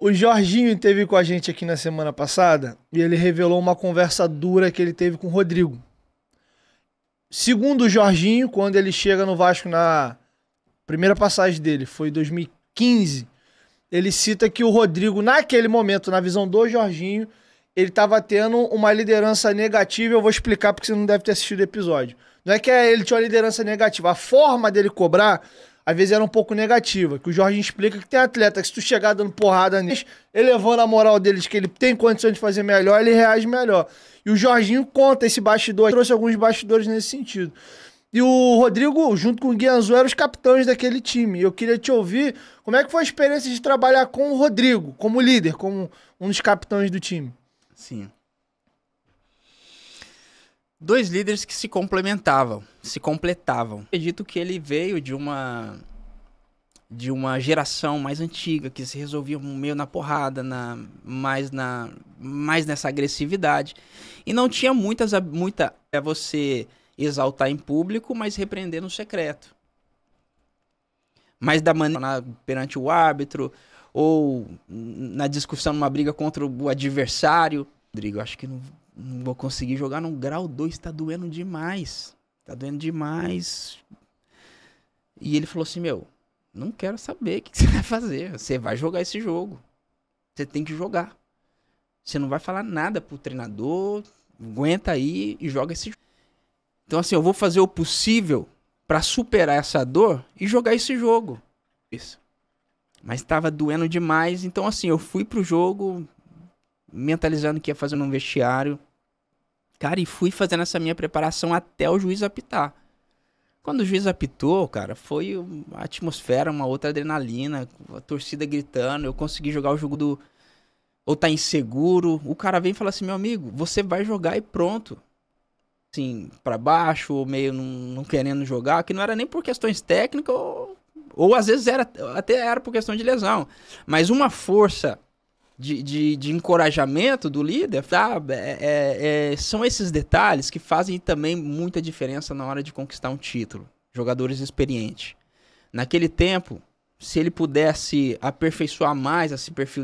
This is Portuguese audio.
O Jorginho esteve com a gente aqui na semana passada e ele revelou uma conversa dura que ele teve com o Rodrigo. Segundo o Jorginho, quando ele chega no Vasco na primeira passagem dele, foi em 2015, ele cita que o Rodrigo, naquele momento, na visão do Jorginho, ele estava tendo uma liderança negativa. Eu vou explicar porque você não deve ter assistido o episódio. Não é que ele tinha uma liderança negativa, a forma dele cobrar às vezes era um pouco negativa, que o Jorginho explica que tem atleta que se tu chegar dando porrada neles, elevando a moral deles, que ele tem condições de fazer melhor, ele reage melhor. E o Jorginho conta esse bastidor, trouxe alguns bastidores nesse sentido. E o Rodrigo, junto com o Guianzu, eram os capitães daquele time. Eu queria te ouvir, como é que foi a experiência de trabalhar com o Rodrigo, como líder, como um dos capitães do time? Sim. Dois líderes que se complementavam, se completavam. Acredito que ele veio de uma geração mais antiga, que se resolvia meio na porrada, mais nessa agressividade. E não tinha muita você exaltar em público, mas repreender no secreto. Mas da maneira perante o árbitro, ou na discussão, numa briga contra o adversário. Rodrigo, acho que não vou conseguir jogar no grau 2, tá doendo demais. Tá doendo demais. E ele falou assim, não quero saber o que você vai fazer. Você vai jogar esse jogo. Você tem que jogar. Você não vai falar nada pro treinador. Aguenta aí e joga esse jogo. Então assim, eu vou fazer o possível pra superar essa dor e jogar esse jogo. Isso. Mas tava doendo demais. Então assim, eu fui pro jogo mentalizando que ia fazer um vestiário. Cara, e fui fazendo essa minha preparação até o juiz apitar. Quando o juiz apitou, cara, foi uma atmosfera, uma outra adrenalina, a torcida gritando, eu consegui jogar o jogo ou tá inseguro. O cara vem e fala assim, meu amigo, você vai jogar e pronto. Assim, pra baixo, ou meio não querendo jogar, que não era nem por questões técnicas, ou às vezes até era por questão de lesão. Mas uma força de encorajamento do líder, sabe? São esses detalhes que fazem também muita diferença na hora de conquistar um título. Jogadores experientes. Naquele tempo, se ele pudesse aperfeiçoar mais esse perfil